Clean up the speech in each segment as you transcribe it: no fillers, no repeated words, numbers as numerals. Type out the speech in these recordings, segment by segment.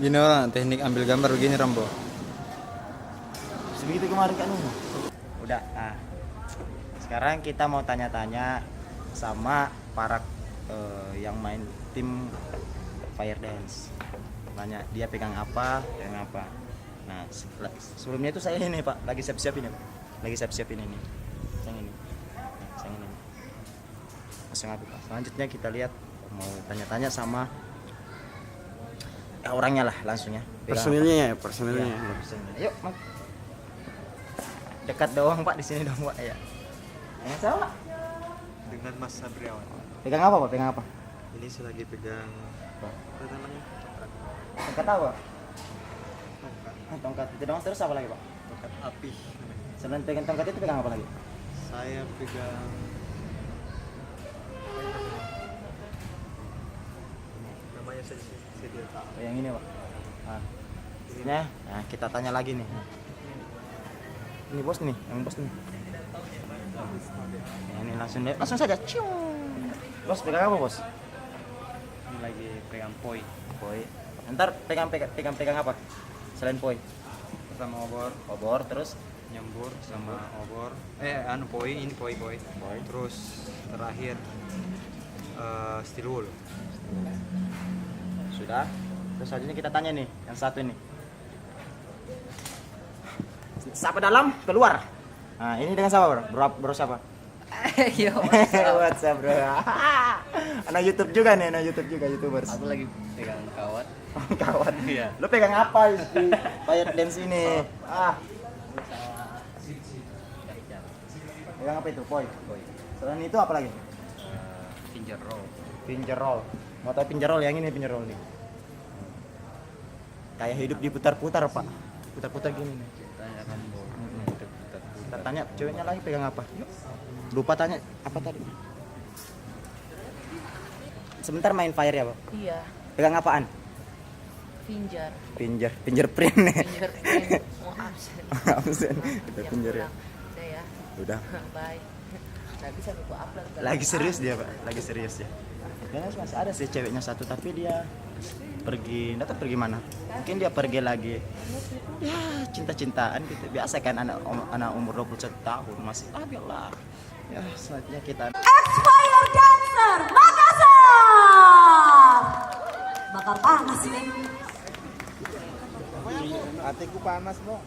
Gini orang teknik ambil gambar begini Rambo. Sebegitu kemarin kan udah. Nah, sekarang kita mau tanya-tanya sama para yang main tim Fire Dance. Tanya dia pegang apa. Nah, sebelumnya itu saya ini Pak, lagi siap-siap ini Pak. Lagi siap-siap ini nih. Yang ini. Yang ini. Langsung apa Pak? Selanjutnya kita lihat, mau tanya-tanya sama orangnya lah langsung ya. Personilnya. Ya, personilnya. Yuk, Mak. Dekat doang Pak, di sini doang Pak ya. Yang sama Pak? Dengan Mas Sabriawan. Pegang apa Pak? Pegang apa? Ini saya lagi pegang apa namanya? Tongkat apa? Tongkat itu doang, terus apa lagi Pak? Tongkat api. Selain pegang tongkat itu pegang apa lagi? Saya pegang namanya saya tidak tahu. Oh, yang ini Pak. Nah, kita tanya lagi nih. Ini bos nih, yang bos nih. Nah, ini langsung saja. Cium. Bos pegang apa bos? Ini lagi pegang poi. Ntar pegang apa? Selain poi. Pertama Obor terus nyembur sama obor. Poi, ini poi. Terus terakhir steel wool. sudah. Terus selanjutnya kita tanya nih, yang satu ini. Siapa dalam, keluar. Nah, ini dengan siapa, Bro? Bro siapa? Yo, WhatsApp, Bro. Anak YouTube juga nih, YouTubers. aku lagi pegang kawat. Kawan. Iya. Lu pegang apa di Fire Dance ini? Pegang apa itu? Poi. Selain itu apa lagi? Finger roll. Finger roll. Mau tahu finger roll? Yang ini finger roll nih. Kayak hidup diputar-putar, Pak. Putar-putar gini nih. Tanya Rambo. Kita tanya ceweknya lagi pegang apa? Lupa tanya apa tadi? Sebentar main fire ya, Pak? Iya, Pegang apaan? Fingerprint nih. fingerprint. Mau absen. Absen. Kita Ya, finger ya. pulang. Udah ya. Udah. Bye. Nggak bisa lupa upload. Lagi serius dia, Pak. Lagi serius ya. Dan masih ada sih ceweknya satu, tapi dia pergi, enggak tahu pergi mana. Mungkin dia pergi lagi. Ya, cinta-cintaan gitu. Biasa kan anak umur 21 tahun masih biarlah. Ya, selanjutnya kita Fire Dancer Makassar. Bakar panas nih. Hatiku panas, Bro.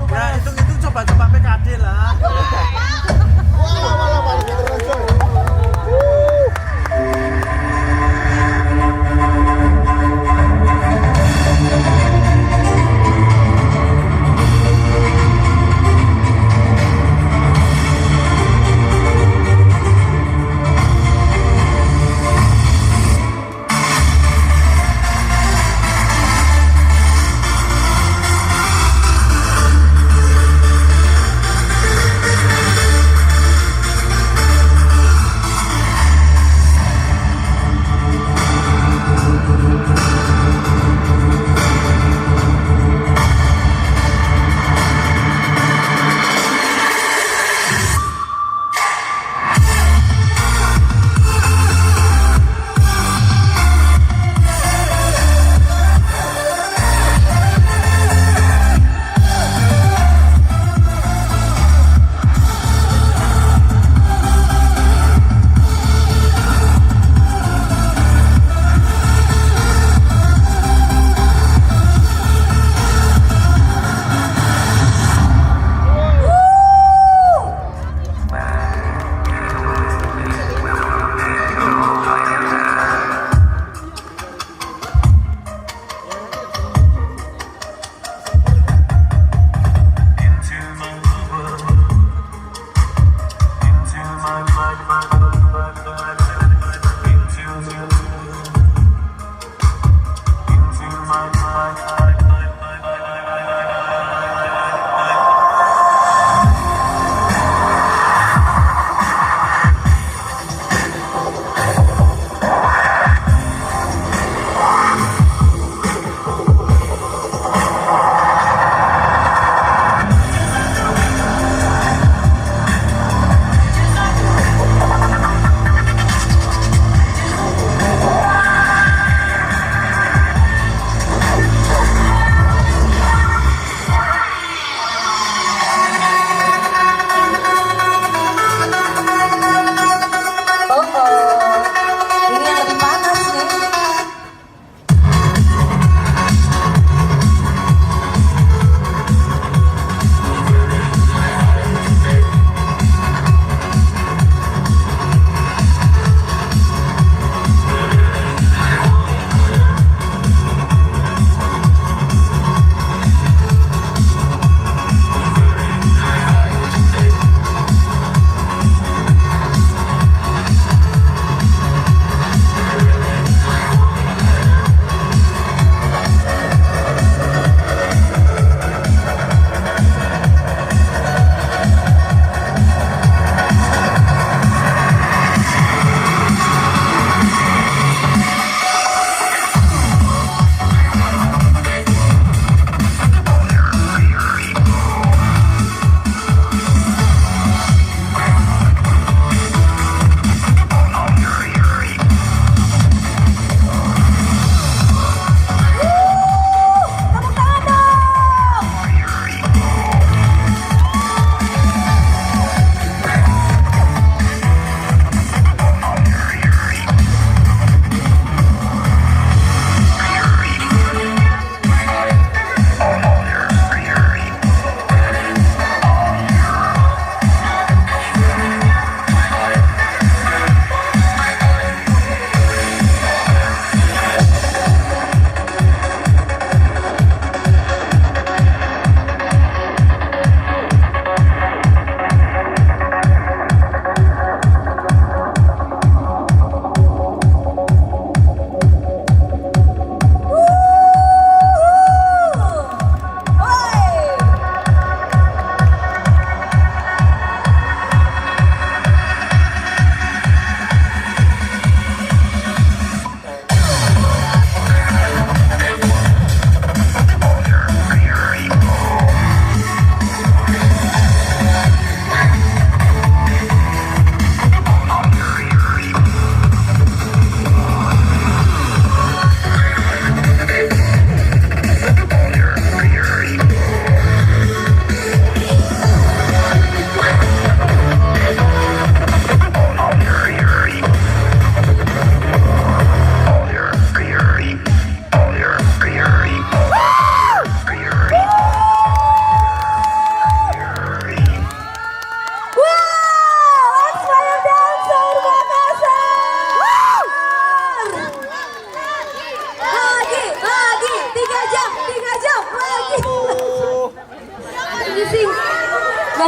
Ya, itu coba PKD lah.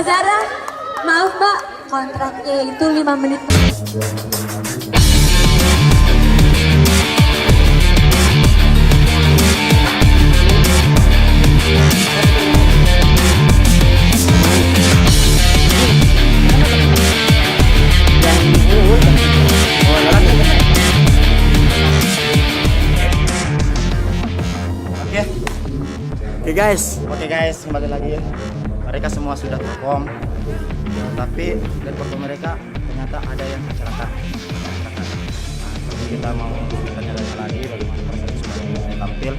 Mbak Zara, maaf Mbak, kontraknya itu 5 menit. Oke. Oke guys, Oke guys, kembali lagi. Mereka semua sudah perform, tapi dari perform mereka ternyata ada yang kecelakaan. Jadi kita mau tanya-tanya lagi bagaimana proses supaya tampil.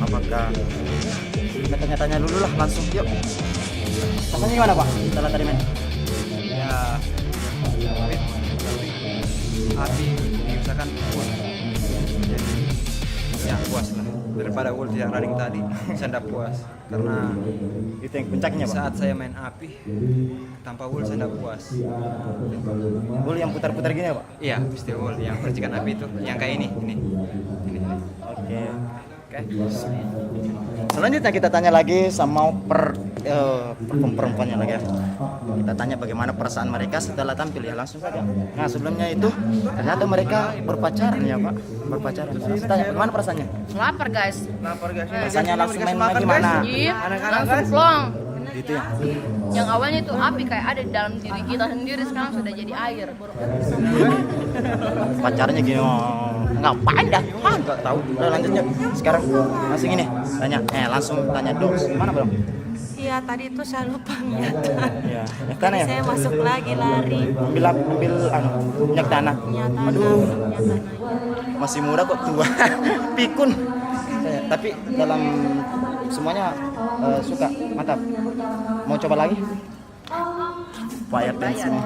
Apakah kita tanya-tanya dulu lah langsung, yuk. Rasanya gimana Pak? Setelah tadi main? Ya, api diusahakan puas. Jadi ya puas lah. Daripada ul yang running tadi, saya tidak puas karena Itu yang puncaknya Pak. saat saya main api tanpa ul saya tidak puas. Gol yang putar-putar gini ya Pak? Iya, pasti ul yang percikan api itu, yang kayak ini. Oke. Oke. Selanjutnya kita tanya lagi sama perempuannya lagi ya. Kita tanya bagaimana perasaan mereka setelah tampil ya, langsung saja. Nah sebelumnya itu ternyata mereka berpacaran ya Pak, berpacaran. Langsung tanya bagaimana perasaannya? Lapar guys. lapar guys. Rasanya langsung main lagi mana? Iya, Anak-anak, langsung guys. plong. Gitu ya. Yang awalnya itu api kayak ada di dalam diri kita sendiri, sekarang sudah jadi air. Pacarnya gini, ngapain dah? Nggak tahu. Udah lanjutnya. Sekarang langsung ini tanya. Langsung tanya dong. Mana bro? Iya, tadi itu saya lupa minyak. Ya, kan ya. Saya masuk lagi lari. Ambil minyak tanah. Aduh, masih muda kok tua. Pikun. Tapi dalam semuanya suka, mantap. Mau coba lagi? Fire dance ini.